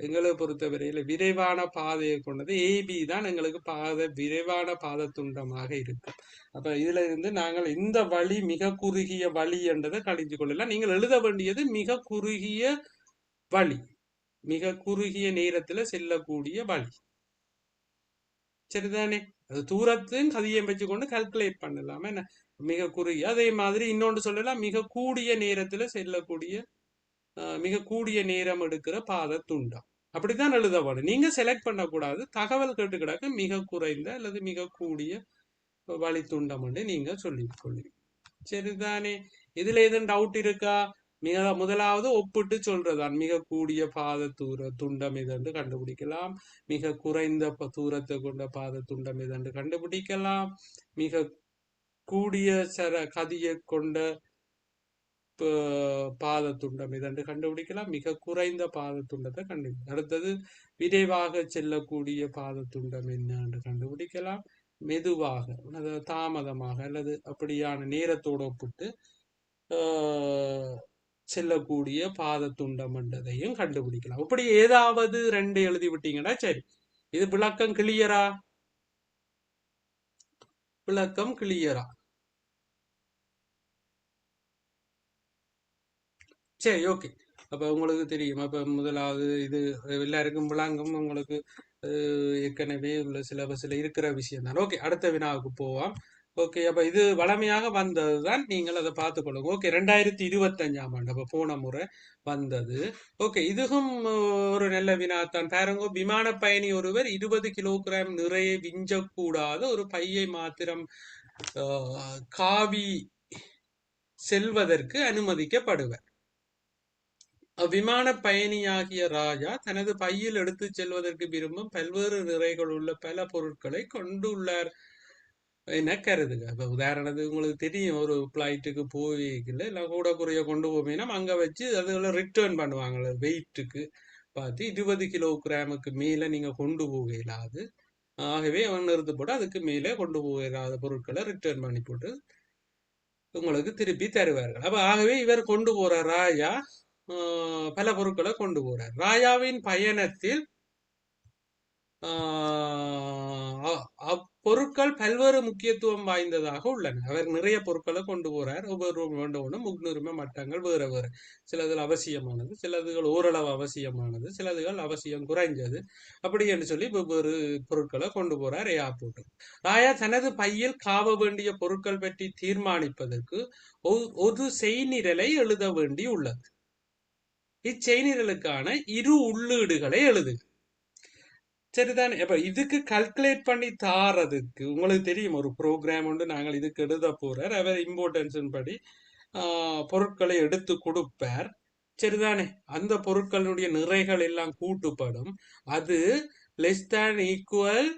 எங்களை பொறுத்தவரையில விரைவான பாதையை கொண்டது ஏபி தான் எங்களுக்கு விரைவான பாத துண்டமாக இருக்கும். அப்ப இதுல இருந்து நாங்கள் இந்த வழி மிக குறுகிய வழி என்றதை கழிஞ்சு கொள்ளலாம். நீங்கள் எழுத வேண்டியது மிக குறுகிய வழி, மிக குறுகிய நேரத்துல செல்லக்கூடிய வழி. சரிதானே? அது தூரத்தையும் கதியை வச்சுக்கொண்டு கால்குலேட் பண்ணலாம். என்ன மிக குறுகிய, அதே மாதிரி இன்னொன்று சொல்லலாம், மிக கூடிய நேரத்துல செல்லக்கூடிய மிக கூடிய நேரம் எடுக்கிற பாத துண்டம். அப்படித்தான் எழுத வேணும். நீங்க செலக்ட் பண்ணக்கூடாது. தகவல் கேட்டு கிடக்க மிக குறைந்த அல்லது மிக கூடிய வழி துண்டம் என்று நீங்க சொல்லிக் கொள்ளுங்க. சரிதானே? இதுல எதுவும் டவுட் இருக்கா? முதலாவது ஒப்பிட்டு சொல்றதான் மிக கூடிய பாத துண்டம் இதென்று கண்டுபிடிக்கலாம், மிக குறைந்த தூரத்தை கொண்ட பாத துண்டம் இதென்று கண்டுபிடிக்கலாம், மிக கூடிய கதியை கொண்ட பாதத்துண்டம் இதென்று கண்டுபிடிக்கலாம். மிக குறைந்த பாதத்துண்டத்தை கண்டுபிடிக்கலாம். அடுத்தது விரைவாக செல்லக்கூடிய பாதத்துண்டம் என்னன்னு கண்டுபிடிக்கலாம். மெதுவாக, அதாவது தாமதமாக அல்லது அப்படியான நேரத்தோடு ஒப்பிட்டு செல்லக்கூடிய பாதத்துண்டம் என்றதையும் கண்டுபிடிக்கலாம். இப்படி ஏதாவது ரெண்டு எழுதி விட்டீங்கன்னா சரி. இது விளக்கம் கிளியரா? விளக்கம் கிளியரா? சரி, ஓகே. அப்ப உங்களுக்கு தெரியும். அப்ப முதலாவது இது எல்லாருக்கும் விளங்கும். உங்களுக்கு ஏற்கனவே உள்ள சிலபஸ்ல இருக்கிற விஷயம் தான். ஓகே, அடுத்த வினாவுக்கு போவோம். ஓகே, அப்ப இது வளமையாக வந்ததுதான். நீங்கள் அதை பார்த்துக்கொள்ளுங்க. ஓகே, 2025ஆம் ஆண்டு, அப்ப போன முறை வந்தது. ஓகே, இதுவும் ஒரு நல்ல வினாத்தான். பாருங்க, விமான பயணி ஒருவர் 20 கிலோகிராம் நிறைய விஞ்சக்கூடாத ஒரு பையை மாத்திரம் காவி செல்வதற்கு அனுமதிக்கப்படுவர். அவ்விமான பயணியாகிய ராஜா தனது பையில் எடுத்துச் செல்வதற்கு விரும்பும் பல்வேறு நிறைகள் உள்ள பல பொருட்களை கொண்டுள்ளார் என கருதுக. இப்ப உதாரணத்துக்கு உங்களுக்கு தெரியும், ஒரு பிளைட்டுக்கு போய்க்கல எல்லாம் கூட குறைய கொண்டு போவீங்கன்னா அங்க வச்சு அதுகளை ரிட்டர்ன் பண்ணுவாங்க. வெயிட்டுக்கு பார்த்து 20 கிலோகிராமுக்கு மேல நீங்க கொண்டு போக இயலாது. ஆகவே அவன் நிறுத்து போட்டு அதுக்கு மேலே கொண்டு போக இயலாத பொருட்களை ரிட்டர்ன் பண்ணி போட்டு உங்களுக்கு திருப்பி தருவார்கள். அப்ப ஆகவே இவர் கொண்டு போற ராஜா பல பொருட்களை கொண்டு போறார். ராஜாவின் பயணத்தில் அப்பொருட்கள் பல்வேறு முக்கியத்துவம் வாய்ந்ததாக உள்ளன. அவர் நிறைய பொருட்களை கொண்டு போறார். ஒவ்வொரு ஒன்று முன்னுரிமை மட்டங்கள் வேற வேறு. சிலதுகள் அவசியமானது, சிலதுகள் ஓரளவு அவசியமானது, சிலதுகள் அவசியம் குறைஞ்சது, அப்படி என்று சொல்லி வெவ்வேறு பொருட்களை கொண்டு போறார் ஏர்போர்ட். ராயா தனது பையில் காவ வேண்டிய பொருட்கள் பற்றி தீர்மானிப்பதற்கு ஒரு செய்நிரலை எழுத வேண்டி உள்ளது. இச்செய்நிரலுக்கான இரு உள்ளீடுகளை எழுது. சரிதானே? அப்ப இதுக்கு கல்குலேட் பண்ணி தாரதுக்கு உங்களுக்கு தெரியும், ஒரு ப்ரோக்ராம் உண்டு. நாங்கள் இதுக்கு எழுத போறார். அவர் இம்பார்ட்டன்ஸ் படி பொருட்களை எடுத்து கொடுப்பார். சரிதானே? அந்த பொருட்களுடைய நிறைகள் எல்லாம் கூட்டுப்படும். அது லெஸ் தேன் ஈக்குவல்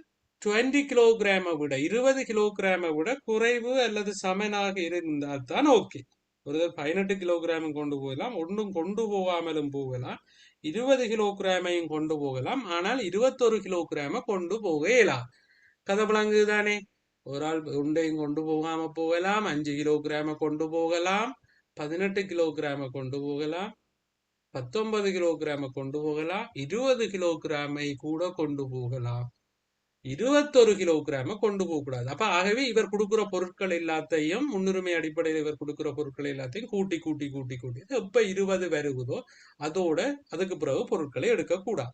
20 கிலோகிராமை விட 20 கிலோகிராமை விட குறைவு அல்லது சமனாக இருந்தால் தான் ஓகே. ஒரு 18 கிலோகிராம் கொண்டு போகலாம், ஒன்றும் கொண்டு போகாமலும் போகலாம். 20 கிலோகிராமையும் கொண்டு போகலாம். ஆனால் 21 கிலோகிராம கொண்டு போக இயலாம். கதை விளங்குது தானே? ஒரு ஆள் ஒன்றையும் கொண்டு போகாம போகலாம், 5 கிலோகிராம கொண்டு போகலாம், 18 கிலோகிராம கொண்டு போகலாம், 19 கிலோகிராம கொண்டு போகலாம், 20 கிலோகிராமை கூட கொண்டு போகலாம், 21 கிலோகிராம கொண்டு போக கூடாது. அப்ப ஆகவே இவர் கொடுக்கிற பொருட்கள் எல்லாத்தையும் முன்னுரிமை அடிப்படையில் இவர் கொடுக்கிற பொருட்கள் எல்லாத்தையும் கூட்டி கூட்டி கூட்டி கூட்டி எப்ப 20 வருகுதோ அதோட அதுக்கு பிறகு பொருட்களை எடுக்கக்கூடாது.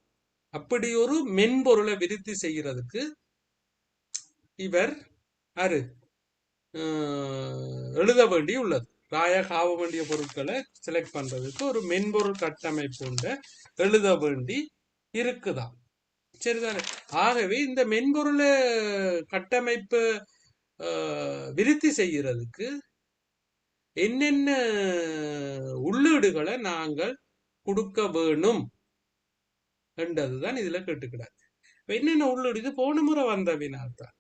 அப்படி ஒரு மென்பொருளை விருத்தி செய்யறதுக்கு இவர் அரு எழுத வேண்டி உள்ளது. ராயா காவ வேண்டிய பொருட்களை செலக்ட் பண்றதுக்கு ஒரு மென்பொருள் கட்டமைப்பு எழுத வேண்டி இருக்குதான். சரிதானே? ஆகவே இந்த மென்பொருளை கட்டமைப்பு விருத்தி செய்யறதுக்கு என்னென்ன உள்ளீடுகளை நாங்கள் கொடுக்க வேணும் என்றதுதான் இதுல கேட்டுக்கிறார். என்னென்ன உள்ளீடு? இது போன முறை வந்த வினாத்தான்.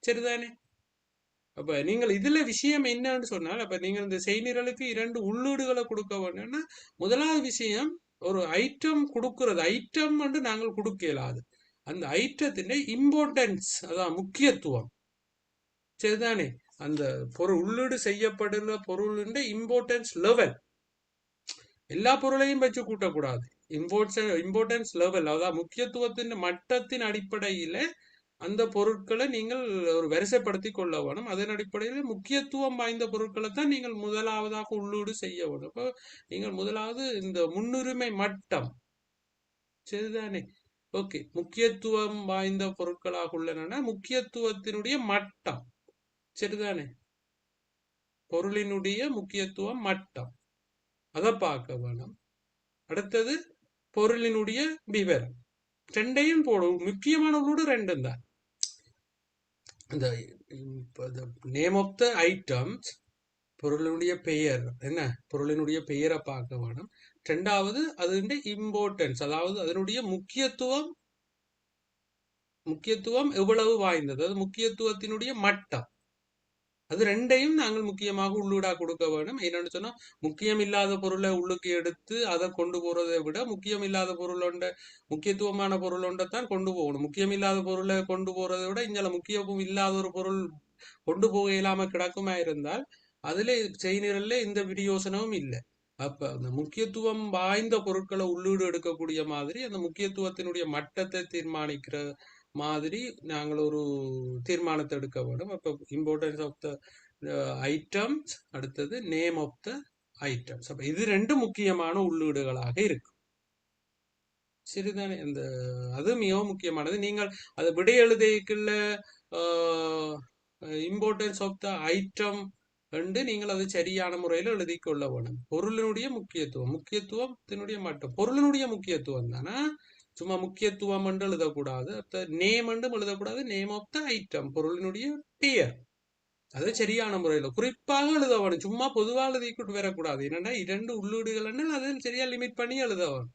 சரிதானே? அப்ப நீங்கள் இதுல விஷயம் என்னன்னு சொன்னால், அப்ப நீங்கள் இந்த செய்நிரலுக்கு 2 உள்ளீடுகளை கொடுக்க வேணும்னா, முதலாவது விஷயம் ஒரு ஐட்டம் கொடுக்கிறது. ஐட்டம் வந்து நாங்கள் கொடுக்க இயலாது. அந்த ஐட்டத்தின் இம்பார்ட்டன்ஸ், அதான் முக்கியத்துவம். சரிதானே? அந்த பொருள் உள்ளீடு செய்யப்படுகிற பொருளின் இம்பார்ட்டன்ஸ் லெவல், எல்லா பொருளையும் வச்சு கூட்டக்கூடாது. இம்பார்ட்டன்ஸ் லெவல், அதாவது முக்கியத்துவத்தின் மட்டத்தின் அடிப்படையில அந்த பொருட்களை நீங்கள் ஒரு வரிசைப்படுத்தி கொள்ள வேணும். அதன் அடிப்படையில் முக்கியத்துவம் வாய்ந்த பொருட்களை தான் நீங்கள் முதலாவதாக உள்ளீடு செய்ய வேணும். இப்போ நீங்கள் முதலாவது இந்த முன்னுரிமை மட்டம். சரிதானே? ஓகே, முக்கியத்துவம் வாய்ந்த பொருட்களாக உள்ளன முக்கியத்துவத்தினுடைய மட்டம். சரிதானே? பொருளினுடைய முக்கியத்துவம் மட்டம், அதை பார்க்க வேணும். அடுத்தது பொருளினுடைய விவரம். ரெண்டையும் போடும். முக்கியமான உள்ளோடு ரெண்டும் தான். இந்த நேம் ஆஃப் த ஐட்டம்ஸ், பொருளினுடைய பெயர் என்ன, பொருளினுடைய பெயரை பார்க்க வேணும். ரெண்டாவது அதனுடைய இம்பார்ட்டன்ஸ், அதாவது அதனுடைய முக்கியத்துவம், முக்கியத்துவம் எவ்வளவு வாய்ந்தது, அது முக்கியத்துவத்தினுடைய மட்டம். அது ரெண்டையும் நாங்கள் முக்கியமாக உள்ளூடா கொடுக்க வேணும். என்னன்னு சொன்னா முக்கியம் இல்லாத பொருளை உள்ளுக்கு எடுத்து அதை கொண்டு போறதை விட முக்கியம் இல்லாத பொருளோண்ட முக்கியத்துவமான பொருளோண்டத்தான் கொண்டு போகணும். முக்கியம் இல்லாத பொருளை கொண்டு போறதை விட இங்கே முக்கியமும் இல்லாத ஒரு பொருள் கொண்டு போக இயலாம கிடக்குமா இருந்தால் அதுல செய்நிரல்ல எந்த விநியோசனமும் இல்லை. அப்ப அந்த முக்கியத்துவம் வாய்ந்த பொருட்களை உள்ளீடு எடுக்கக்கூடிய மாதிரி அந்த முக்கியத்துவத்தினுடைய மட்டத்தை தீர்மானிக்கிற மாதிரி நாங்கள் ஒரு தீர்மானத்தை எடுக்க வேண்டும். அப்ப இம்பார்ட்டன்ஸ் ஆஃப் த ஐட்டம்ஸ், அடுத்தது நேம் ஆஃப் த ஐட்டம்ஸ். அப்ப இது ரெண்டு முக்கியமான உள்ளீடுகளாக இருக்கு. சரிதானே? இந்த அது மிகவும் முக்கியமானது. நீங்கள் அதை விடை எழுதிக்குள்ள இம்பார்ட்டன்ஸ் ஆஃப் த ஐட்டம் என்று நீங்கள் அது சரியான முறையில் எழுதி கொள்ள வேணும். பொருளினுடைய முக்கியத்துவம், முக்கியத்துவத்தினுடைய மட்டம், பொருளினுடைய முக்கியத்துவம் தானே. சும்மா முக்கியத்துவம் என்று எழுதக்கூடாது. நேம் என்றும் எழுதக்கூடாது. நேம் ஆஃப் த ஐட்டம், பொருளினுடைய பெயர், அது சரியான முறையில் குறிப்பாக எழுத வேணும். சும்மா பொதுவாக எழுதிக்கிட்டு வரக்கூடாது. என்னன்னா இரண்டு உள்ளீடுகள் அதை சரியா லிமிட் பண்ணி எழுத வேணும்.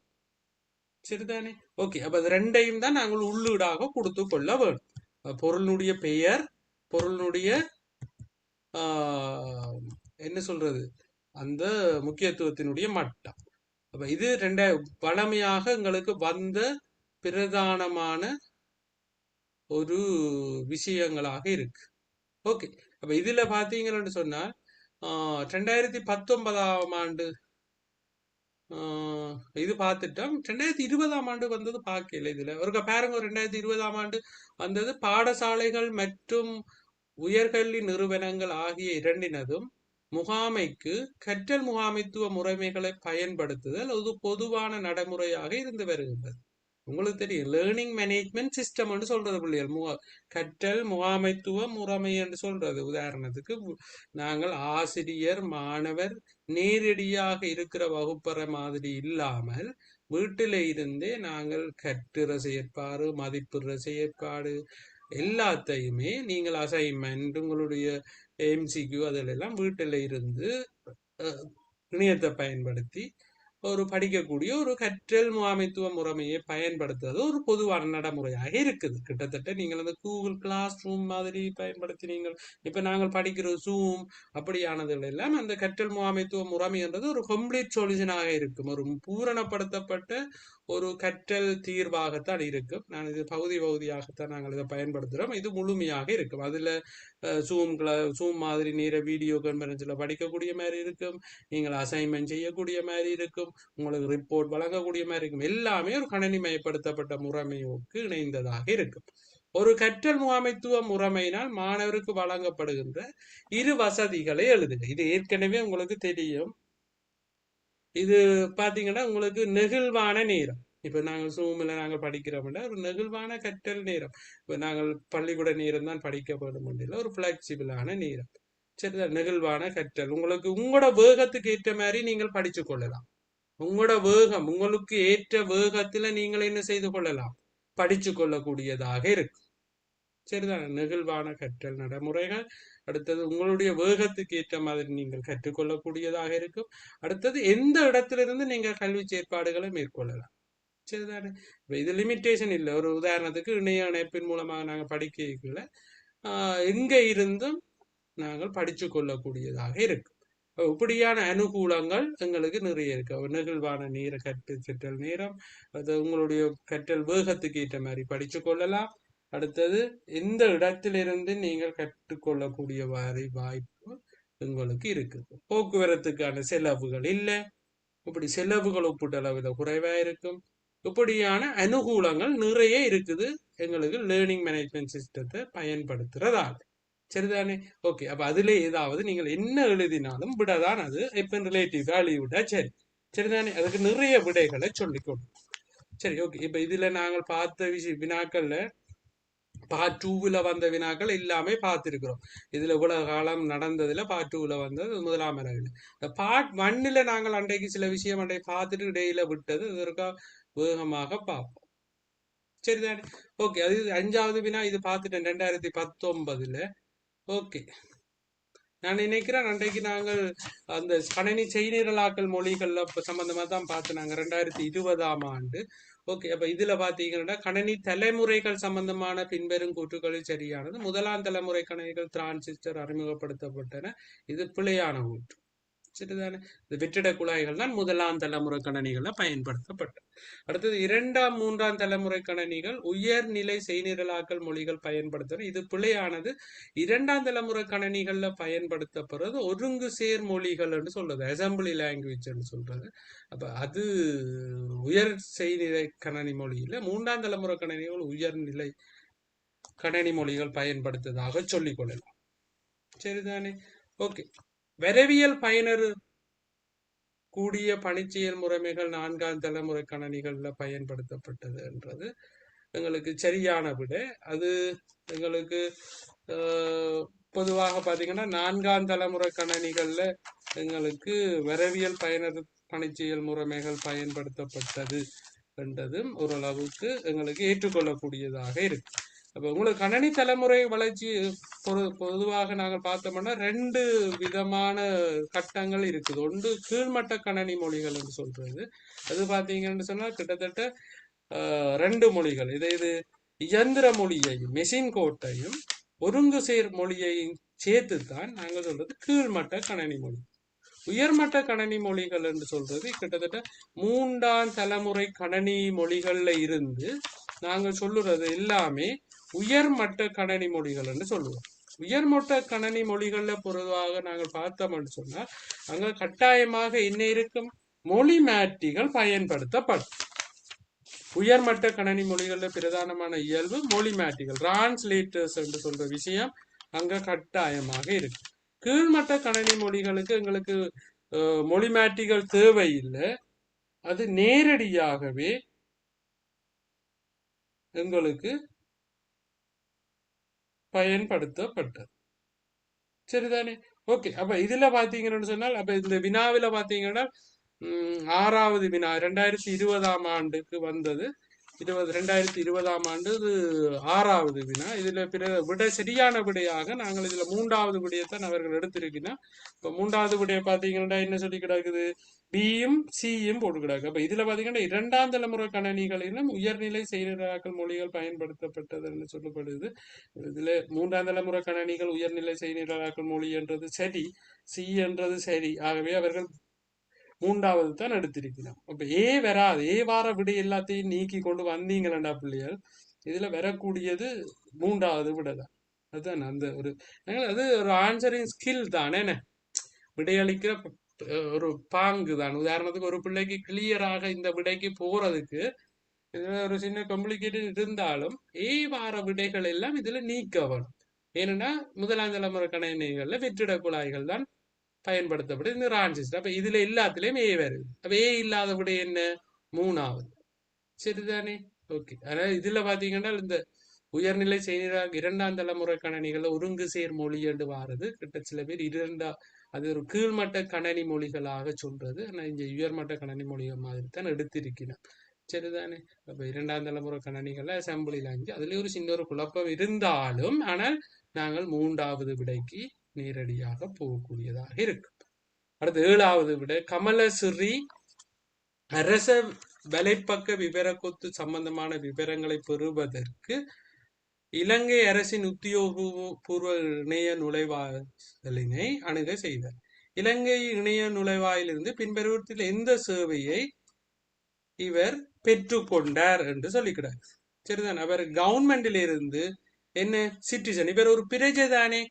சரிதானே? ஓகே. அப்ப அது ரெண்டையும் தான் நாங்கள் உள்ளீடாக கொடுத்து கொள்ள வேணும். பொருளினுடைய பெயர், பொருளினுடைய என்ன சொல்றது, அந்த முக்கியத்துவத்தினுடைய மட்டம். அப்ப இது ரெண்ட பழமையாக எங்களுக்கு வந்த பிரதானமான ஒரு விஷயங்களாக இருக்கு. ஓகே. அப்ப இதுல பாத்தீங்கன்னு சொன்னால் 2019ஆம் ஆண்டு இது பார்த்துட்டோம். 2020ஆம் ஆண்டு வந்தது பார்க்கல. இதுல ஒரு பாருங்க, 2020ஆம் ஆண்டு வந்தது பாடசாலைகள் மற்றும் உயர்கல்வி நிறுவனங்கள் ஆகிய இரண்டினதும் முகாமைக்கு கற்றல் முகாமைத்துவ முறைமைகளை பயன்படுத்துதல் ஒரு பொதுவான நடைமுறையாக இருந்து வருகின்றது. உங்களுக்கு தெரியும், லேர்னிங் மேனேஜ்மெண்ட் சிஸ்டம் என்று சொல்றது பிள்ளைகள். கற்றல் முகாமைத்துவ முறைமை என்று சொல்றது. உதாரணத்துக்கு நாங்கள் ஆசிரியர் மாணவர் நேரடியாக இருக்கிற வகுப்பறை மாதிரி இல்லாமல் வீட்டில இருந்தே நாங்கள் கற்றுற செயற்பாடு, மதிப்புற செயற்பாடு எல்லாத்தையுமே நீங்கள் அசைன்மெண்ட், உங்களுடைய எம்சிக்யூ அதிலெல்லாம் வீட்டில் இருந்து இணையத்தை பயன்படுத்தி ஒரு படிக்கக்கூடிய ஒரு கற்றல் முகாமைத்துவ முறைமையை பயன்படுத்துறது ஒரு பொதுவான நடைமுறையாக இருக்குது. கிட்டத்தட்ட நீங்கள் அந்த கூகுள் கிளாஸ் ரூம் மாதிரி பயன்படுத்தி நீங்கள் இப்ப நாங்கள் படிக்கிற ஜூம் அப்படியானதுகள் எல்லாம் அந்த கற்றல் முகாமைத்துவ முறைமை என்றது ஒரு கம்ப்ளீட் சொல்யூஷனாக இருக்கும். ஒரு பூரணப்படுத்தப்பட்ட ஒரு கற்றல் தீர்வாகத்தான் இருக்கும். நான் இது பகுதி பகுதியாகத்தான் நாங்கள் இதை பயன்படுத்துகிறோம். இது முழுமையாக இருக்கும். அதுல ஜூம் மாதிரி நேர வீடியோ கான்பரன்ஸ்ல படிக்கக்கூடிய மாதிரி இருக்கும். நீங்கள் அசைன்மெண்ட் செய்யக்கூடிய மாதிரி இருக்கும். உங்களுக்கு ரிப்போர்ட் வழங்கக்கூடிய மாதிரி இருக்கும். எல்லாமே ஒரு கணினிமயப்படுத்தப்பட்ட முறைமையோக்கு இணைந்ததாக இருக்கும். ஒரு கற்றல் முகாமைத்துவ முறைமையினால் மாணவருக்கு வழங்கப்படுகின்ற இரு வசதிகளை எழுதுங்க. இது ஏற்கனவே உங்களுக்கு தெரியும். இது பாத்தீங்கன்னா உங்களுக்கு நெகிழ்வான நேரம். இப்ப நாங்கள் ஜூம்ல நாங்கள் படிக்கிறோம்னா ஒரு நெகிழ்வான கற்றல் நேரம். இப்ப நாங்கள் பள்ளிக்கூட நேரம் தான் படிக்க வேண்டும் முடியல, ஒரு பிளெக்சிபிளான நேரம். சரிதான், நெகிழ்வான கற்றல். உங்களுக்கு உங்களோட வேகத்துக்கு ஏற்ற மாதிரி நீங்கள் படிச்சு கொள்ளலாம். உங்களோட வேகம், உங்களுக்கு ஏற்ற வேகத்துல நீங்கள் என்ன செய்து கொள்ளலாம், படிச்சு கொள்ளக்கூடியதாக இருக்கு. சரிதான், நெகிழ்வான கற்றல் நடைமுறைகள். அடுத்தது உங்களுடைய வேகத்துக்கு ஏற்ற மாதிரி நீங்கள் கற்றுக்கொள்ளக்கூடியதாக இருக்கும். அடுத்தது எந்த இடத்திலிருந்து நீங்கள் கல்வி செயற்பாடுகளை மேற்கொள்ளலாம். சரிதானே? இது லிமிட்டேஷன் இல்லை. ஒரு உதாரணத்துக்கு இணைய இணைப்பின் மூலமாக நாங்கள் படிக்கல எங்க இருந்தும் நாங்கள் படிச்சு கொள்ளக்கூடியதாக இருக்கு. இப்படியான அனுகூலங்கள் எங்களுக்கு நிறைய இருக்கு. நெகிழ்வான நேர கற்றல் நேரம், அது உங்களுடைய கற்றல் வேகத்துக்கு ஏற்ற மாதிரி படிச்சு கொள்ளலாம். அடுத்தது எந்த இடத்திலிருந்து நீங்கள் கற்றுக்கொள்ளக்கூடிய வாய்ப்பு உங்களுக்கு இருக்குது. போக்குவரத்துக்கான செலவுகள் இல்லை. இப்படி செலவுகள் ஒப்பீட்டளவில் குறைவா இருக்கும். இப்படியான அனுகூலங்கள் நிறைய இருக்குது எங்களுக்கு லேர்னிங் மேனேஜ்மெண்ட் சிஸ்டத்தை பயன்படுத்துறதால. சரிதானே? ஓகே. அப்ப அதுல ஏதாவது நீங்கள் என்ன எழுதினாலும் விடதான் அது எப்ப ரிலேட்டிவ் வேல்யூ விட சரி. சரிதானே? அதுக்கு நிறைய விடைகளை சொல்லிக்கொள்ளும். சரி, ஓகே. இப்ப இதுல நாங்கள் பார்த்த வினாக்கள்ல பார்ட் 2ல வந்த வினாக்கள் எல்லாமே பார்த்திருக்கிறோம். இதுல இவ்வளவு காலம் நடந்ததுல பார்ட் 2ல வந்தது முதலாம் அளவில். பார்ட் 1ல நாங்கள் அன்றைக்கு சில விஷயம் அன்றைக்கு பார்த்துட்டு இடையில விட்டது. இதற்கா வேகமாக பார்ப்போம். சரிதானே? ஓகே. அது 5வது வினா இது பார்த்துட்டேன் 2019ல. ஓகே. நான் நினைக்கிறேன் அன்றைக்கு நாங்கள் அந்த கணினி செய்நிரலாக்கல் மொழிகள்ல சம்பந்தமா தான் பார்த்து நாங்க 2020ஆம் ஆண்டு ஓகே, அப்ப இதுல பாத்தீங்கன்னா கணனி தலைமுறைகள் சம்பந்தமான பின்வரும் கூற்றுகளில் சரியானது. முதலாம் தலைமுறை கணினிகள் டிரான்சிஸ்டர் அறிமுகப்படுத்தப்பட்டன. இது பிழையான கூற்று. சரிதானே? இந்த வெற்றிட குழாய்கள் தான் முதலாம் தலைமுறை கணனிகள்ல பயன்படுத்தப்பட்டது. அடுத்தது இரண்டாம் மூன்றாம் தலைமுறை கணனிகள் உயர்நிலை செய்நிரலாக்கல் மொழிகள் பயன்படுத்துறது. இது பிழையானது. இரண்டாம் தலைமுறை கணனிகள்ல பயன்படுத்தப்படுறது ஒருங்கு சேர் மொழிகள் என்று சொல்றது, அசம்பிளி லாங்குவேஜ் சொல்றது. அப்ப அது உயர் செய்நிலை கணனி மொழியில, மூன்றாம் தலைமுறை கணனிகள் உயர்நிலை கணனி மொழிகள் பயன்படுத்துவதாக சொல்லிக் கொள்ளலாம். சரிதானே? ஓகே, வரைவியல் பயனர் கூடிய பணிச்செயல் முறைமைகள் நான்காம் தலைமுறை கணனிகள்ல பயன்படுத்தப்பட்டது என்றது எங்களுக்கு சரியான விட. அது எங்களுக்கு பொதுவாக பாத்தீங்கன்னா நான்காம் தலைமுறை கணனிகள்ல எங்களுக்கு வரைவியல் பயனர் பணிச்செயல் முறைமைகள் பயன்படுத்தப்பட்டது என்றதும் ஓரளவுக்கு எங்களுக்கு ஏற்றுக்கொள்ளக்கூடியதாக இருக்கு. அப்ப உங்களுக்கு கணனி தலைமுறை வளர்ச்சி பொதுவாக நாங்கள் பார்த்தோம்னா ரெண்டு விதமான கட்டங்கள் இருக்குது. ஒன்று கீழ்மட்ட கணனி மொழிகள் என்று சொல்றது. அது பாத்தீங்கன்னு சொன்னா கிட்டத்தட்ட ரெண்டு மொழிகள், இது இயந்திர மொழியையும் மெஷின் கோட்டையும் ஒருங்கு சேர் மொழியையும் சேர்த்துத்தான் நாங்கள் சொல்றது கீழ்மட்ட கணனி மொழி. உயர்மட்ட கணனி மொழிகள் என்று சொல்றது கிட்டத்தட்ட மூன்றாம் தலைமுறை கணனி மொழிகள்ல இருந்து நாங்கள் சொல்லுறது எல்லாமே உயர்மட்ட கணனி மொழிகள் என்று சொல்லுவோம். உயர்மட்ட கணனி மொழிகள்ல பொதுவாக நாங்கள் பார்த்தோம்னு சொன்னா அங்க கட்டாயமாக என்ன இருக்கும், மொழி மாற்றிகள் பயன்படுத்தப்படும். உயர்மட்ட கணனி மொழிகள்ல பிரதானமான இயல்பு மொழி மாற்றிகள், டிரான்ஸ்லேட்டர்ஸ் என்று சொல்ற விஷயம் அங்க கட்டாயமாக இருக்கு. கீழ்மட்ட கணனி மொழிகளுக்கு எங்களுக்கு மொழி மாற்றிகள் தேவையில்லை. அது நேரடியாகவே எங்களுக்கு பயன்படுத்தப்பட்டது. சரிதானே? ஓகே, அப்ப இதுல பாத்தீங்கன்னு சொன்னால், அப்ப இந்த வினாவில பாத்தீங்கன்னா 6வது வினா 2020ஆம் ஆண்டுக்கு வந்தது. 2020ஆம் ஆண்டு 6வது வினா. இதுல விட சரியான விடையாக நாங்கள் இதுல 3வது விடையத்தான் அவர்கள் எடுத்திருக்கிறோம். இப்ப 3வது விடைய பாத்தீங்கன்னா என்ன சொல்லி கிடக்குது, பியும் சியும் போட்டு கிடக்கு. அப்ப இதுல பாத்தீங்கன்னா இரண்டாம் தலைமுறை கணனிகளிலும் உயர்நிலை செய்நிரலாக்கல் மொழிகள் பயன்படுத்தப்பட்டது என்று சொல்லப்படுது. இதுல மூன்றாம் தலைமுறை கணனிகள் உயர்நிலை செய்நிரலாக்கல் மொழி என்றது சரி, சி என்றது சரி. ஆகவே அவர்கள் 3வது தான் எடுத்திருக்கிறோம். அப்ப ஏ வராது. ஏ வார விடை எல்லாத்தையும் நீக்கி கொண்டு வந்தீங்களா பிள்ளைகள், இதுல வரக்கூடியது 3வது விடை தான். அதுதான் அந்த ஒரு அது ஒரு ஆன்சரிங் ஸ்கில் தானே, விடையளிக்கிற ஒரு பாங்கு தான். உதாரணத்துக்கு ஒரு பிள்ளைக்கு கிளியராக இந்த விடைக்கு போறதுக்கு இதுல ஒரு சின்ன காம்ப்ளிகேட்டட் இருந்தாலும் ஏ வார விடைகள் எல்லாம் இதுல நீக்க வேணும். ஏன்னா முதலாம் தலைமுறை கணனிகள்ல வெற்றிட குழாய்கள் தான் பயன்படுத்தப்படுது, இந்த டிரான்சிஸ்டர். அப்ப இதுல எல்லாத்துலயும் ஏ வருது. அப்ப ஏ இல்லாத விட என்ன, 3வது. சரிதானே? ஓகே, அதாவது இதுல பாத்தீங்கன்னா இந்த உயர்நிலை செய்தியாக இரண்டாம் தலைமுறை கணனிகள்ல ஒருங்கு சேர் மொழி என்று வாரது. கிட்ட சில பேர் அது ஒரு கீழ்மட்ட கணனி மொழிகளாக சொல்றது. ஆனா இங்க உயர்மட்ட கணனி மொழிகள் மாதிரி தான் எடுத்திருக்கிறேன். சரிதானே? அப்ப இரண்டாம் தலைமுறை கணனிகள்ல அசம்பிளி லாங்குவேஜ், அதுல ஒரு சின்ன ஒரு குழப்பம் இருந்தாலும் ஆனால் நாங்கள் 3வது விடைக்கு நேரடியாக போகக்கூடியதாக இருக்கு. அடுத்து 7வது விட, கமலசிறி அரச வலைப்பக்க விவரக்கொத்து சம்பந்தமான விவரங்களை பெறுவதற்கு இலங்கை அரசின் உத்தியோகபூர்வ இணைய நுழைவாயிலினை அணுக செய்தார். இலங்கை இணைய நுழைவாயிலிருந்து பின்வருவதில் எந்த சேவையை இவர் பெற்றுக்கொண்டார் என்று சொல்லிக்கிறார். சரிதான்? அவர் கவர்மெண்டில் இருந்து என்ன சிட்டிசன், இவர் ஒரு பிரஜை தானே.